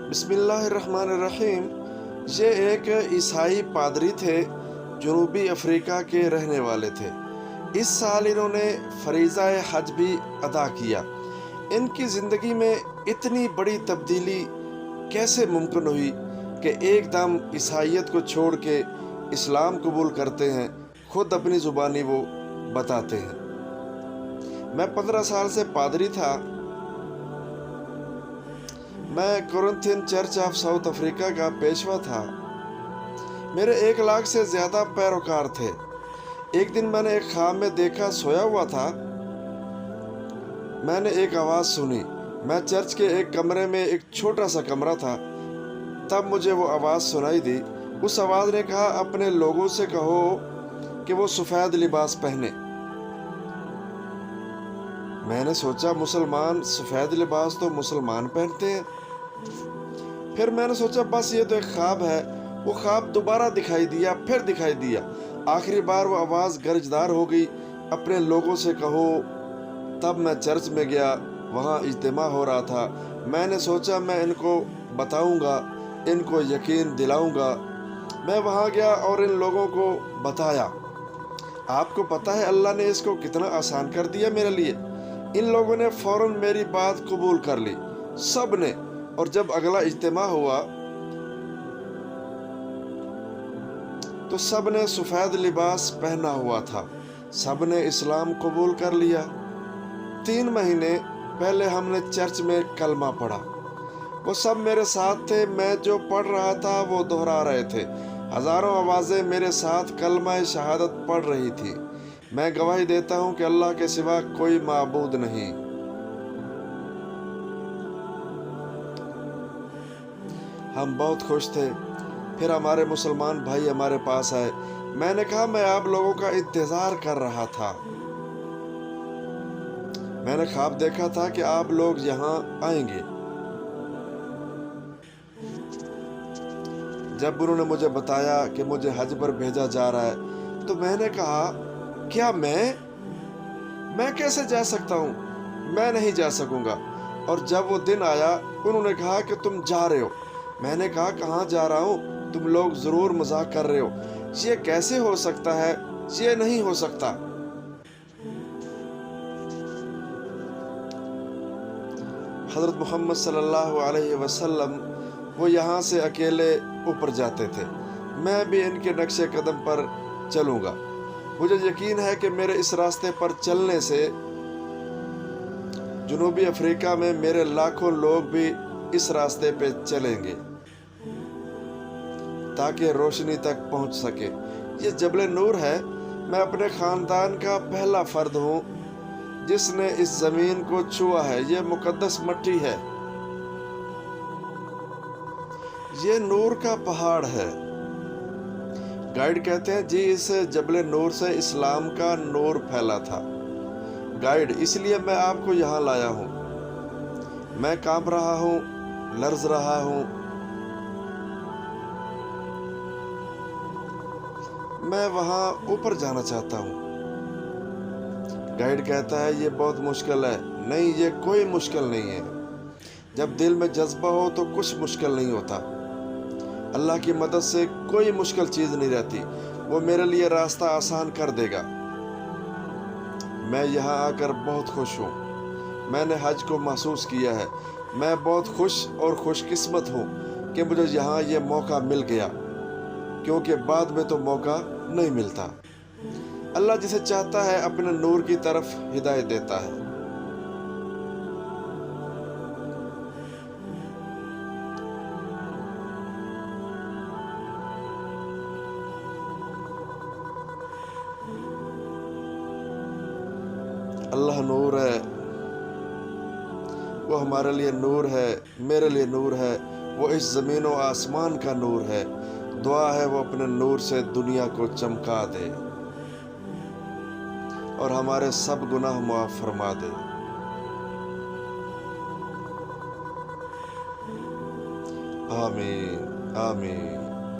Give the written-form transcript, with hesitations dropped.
بسم اللہ الرحمن الرحیم۔ یہ ایک عیسائی پادری تھے، جنوبی افریقہ کے رہنے والے تھے۔ اس سال انہوں نے فریضہ حج بھی ادا کیا۔ ان کی زندگی میں اتنی بڑی تبدیلی کیسے ممکن ہوئی کہ ایک دم عیسائیت کو چھوڑ کے اسلام قبول کرتے ہیں؟ خود اپنی زبانی وہ بتاتے ہیں۔ میں 15 سال سے پادری تھا۔ میں کورنتھین چرچ آف ساؤتھ افریقہ کا پیشوا تھا۔ میرے 1 لاکھ سے زیادہ پیروکار تھے۔ ایک دن میں نے ایک خواب میں دیکھا، سویا ہوا تھا، میں نے ایک آواز سنی۔ میں چرچ کے ایک کمرے میں، ایک چھوٹا سا کمرہ تھا، تب مجھے وہ آواز سنائی دی۔ اس آواز نے کہا، اپنے لوگوں سے کہو کہ وہ سفید لباس پہنے۔ میں نے سوچا، مسلمان سفید لباس تو مسلمان پہنتے ہیں۔ پھر میں نے سوچا بس یہ تو ایک خواب ہے۔ وہ خواب دوبارہ دکھائی دیا، پھر دکھائی دیا۔ آخری بار وہ آواز گرجدار ہو گئی، اپنے لوگوں سے کہو۔ تب میں چرچ میں گیا، وہاں اجتماع ہو رہا تھا۔ میں نے سوچا میں ان کو بتاؤں گا، ان کو یقین دلاؤں گا۔ میں وہاں گیا اور ان لوگوں کو بتایا۔ آپ کو پتہ ہے اللہ نے اس کو کتنا آسان کر دیا میرے لیے۔ ان لوگوں نے فوراً میری بات قبول کر لی، سب نے۔ اور جب اگلا اجتماع ہوا تو سب نے سفید لباس پہنا ہوا تھا، سب نے اسلام قبول کر لیا۔ 3 مہینے پہلے ہم نے چرچ میں کلمہ پڑھا۔ وہ سب میرے ساتھ تھے، میں جو پڑھ رہا تھا وہ دہرا رہے تھے۔ ہزاروں آوازیں میرے ساتھ کلمہ شہادت پڑھ رہی تھی۔ میں گواہی دیتا ہوں کہ اللہ کے سوا کوئی معبود نہیں۔ ہم بہت خوش تھے۔ پھر ہمارے مسلمان بھائی ہمارے پاس آئے۔ میں نے کہا، میں آپ لوگوں کا انتظار کر رہا تھا۔ میں نے خواب دیکھا تھا کہ آپ لوگ یہاں آئیں گے۔ جب انہوں نے مجھے بتایا کہ مجھے حج پر بھیجا جا رہا ہے تو میں نے کہا، کیا میں کیسے جا سکتا ہوں؟ میں نہیں جا سکوں گا۔ اور جب وہ دن آیا، انہوں نے کہا کہ تم جا رہے ہو۔ میں نے کہا، کہاں جا رہا ہوں؟ تم لوگ ضرور مذاق کر رہے ہو۔ یہ کیسے ہو سکتا ہے؟ یہ نہیں ہو سکتا۔ حضرت محمد صلی اللہ علیہ وسلم وہ یہاں سے اکیلے اوپر جاتے تھے۔ میں بھی ان کے نقش قدم پر چلوں گا۔ مجھے یقین ہے کہ میرے اس راستے پر چلنے سے جنوبی افریقہ میں میرے لاکھوں لوگ بھی اس راستے پہ چلیں گے تاکہ روشنی تک پہنچ سکے۔ یہ جبل نور ہے۔ میں اپنے خاندان کا پہلا فرد ہوں جس نے اس زمین کو چھوا ہے۔ یہ مقدس مٹی ہے، یہ نور کا پہاڑ ہے۔ گائیڈ کہتے ہیں، جی اس جبل نور سے اسلام کا نور پھیلا تھا۔ گائیڈ، اس لیے میں آپ کو یہاں لایا ہوں۔ میں کانپ رہا ہوں، لرز رہا ہوں۔ میں وہاں اوپر جانا چاہتا ہوں۔ گائیڈ کہتا ہے، یہ بہت مشکل ہے۔ نہیں، یہ کوئی مشکل نہیں ہے۔ جب دل میں جذبہ ہو تو کچھ مشکل نہیں ہوتا۔ اللہ کی مدد سے کوئی مشکل چیز نہیں رہتی۔ وہ میرے لیے راستہ آسان کر دے گا۔ میں یہاں آ کر بہت خوش ہوں۔ میں نے حج کو محسوس کیا ہے۔ میں بہت خوش اور خوش قسمت ہوں کہ مجھے یہاں یہ موقع مل گیا، کیونکہ بعد میں تو موقع نہیں ملتا۔ اللہ جسے چاہتا ہے اپنے نور کی طرف ہدایت دیتا ہے۔ اللہ نور ہے، وہ ہمارے لیے نور ہے، میرے لیے نور ہے۔ وہ اس زمین و آسمان کا نور ہے۔ دعا ہے وہ اپنے نور سے دنیا کو چمکا دے اور ہمارے سب گناہ معاف فرما دے۔ آمین، آمین۔